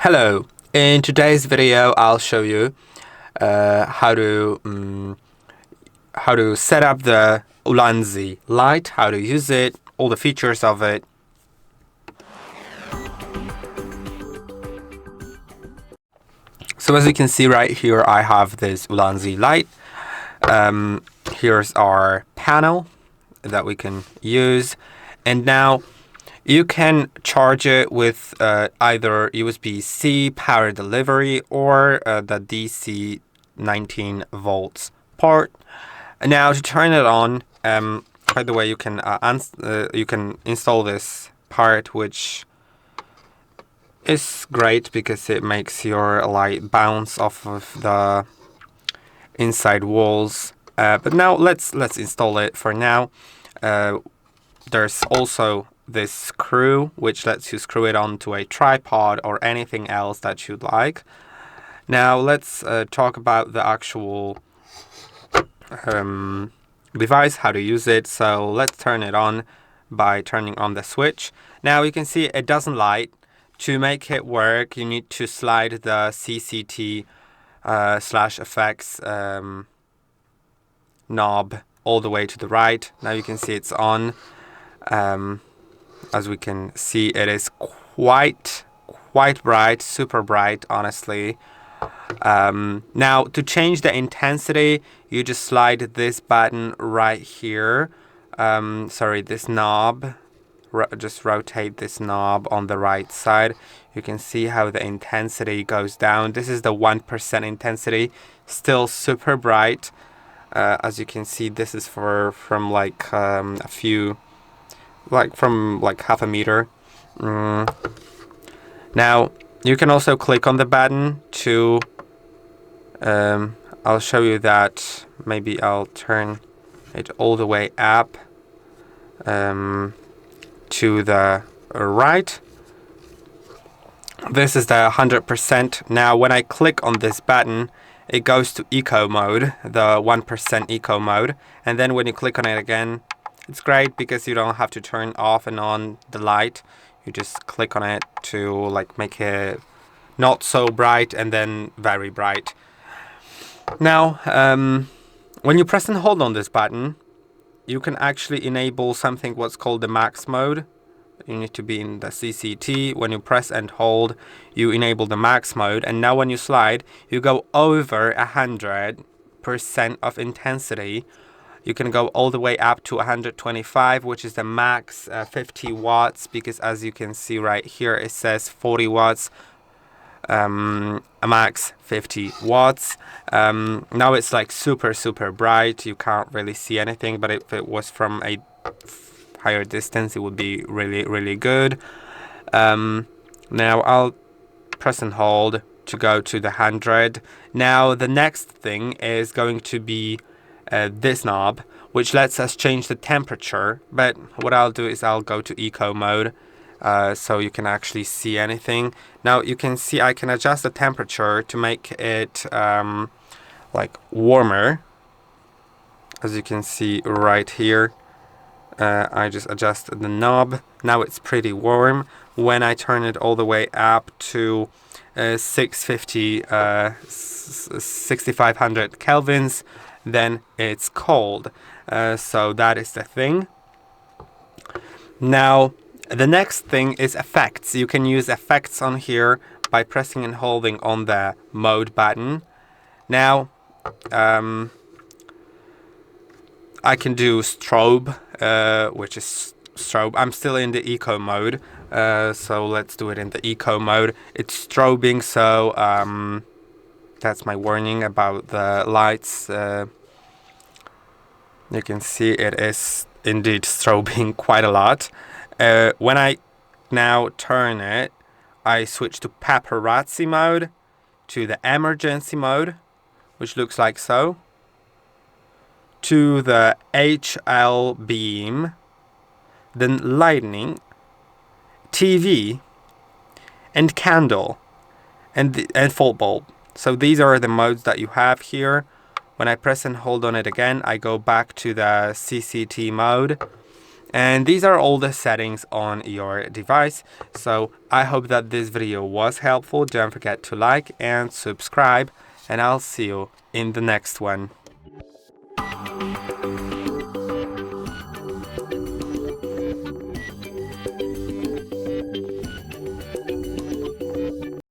Hello, in today's video I'll show you how to set up the ULANZI light, how to use it, all the features of it. So as you can see right here, I have this ULANZI light. Here's our panel that we can use, and now you can charge it with either USB-C power delivery or the DC 19 volts port. And now to turn it on, by the way, you can install this part, which is great because it makes your light bounce off of the inside walls. But now let's install it for now. There's also this screw which lets you screw it onto a tripod or anything else that you'd like. Now let's talk about the actual device, how to use it. So let's turn it on by turning on the switch. Now you can see it doesn't light. To make it work, you need to slide the CCT /effects knob all the way to the right. Now you can see it's on. As we can see, it is quite bright, super bright, honestly. Now to change the intensity, you just slide this button right here. This knob. Just rotate this knob on the right side. You can see how the intensity goes down. This is the 1% intensity, still super bright. As you can see, this is from like from half a meter. Now you can also click on the button to I'll show you that. Maybe I'll turn it all the way up to the right. This is the 100%. Now when I click on this button, it goes to eco mode, the 1% eco mode, and then when you click on it again, it's great because you don't have to turn off and on the light. You just click on it to like make it not so bright and then very bright. Now when you press and hold on this button, you can actually enable something what's called the max mode. You need to be in the CCT. When you press and hold, you enable the max mode, and now when you slide, you go over 100% of intensity. You can go all the way up to 125, which is the max 50 watts, because as you can see right here, it says 40 watts, a max 50 watts. Now it's like super bright. You can't really see anything, but if it was from a higher distance, it would be really good. Now I'll press and hold to go to the 100. Now the next thing is going to be this knob, which lets us change the temperature. But what I'll do is I'll go to eco mode, so you can actually see anything. Now you can see I can adjust the temperature to make it like warmer. As you can see right here, I just adjust the knob. Now it's pretty warm. When I turn it all the way up to 650, 6500 kelvins, then it's cold. So that is the thing. Now the next thing is effects. You can use effects on here by pressing and holding on the mode button. Now I can do strobe, which is strobe. I'm still in the eco mode, so let's do it in the eco mode. It's strobing, so that's my warning about the lights. You can see it is indeed strobing quite a lot. When I now turn it, I switch to paparazzi mode, to the emergency mode, which looks like so, to the HL beam, then lightning, TV, and candle, and full bulb. So these are the modes that you have here. When I press and hold on it again, I go back to the CCT mode. And these are all the settings on your device. So I hope that this video was helpful. Don't forget to like and subscribe, and I'll see you in the next one.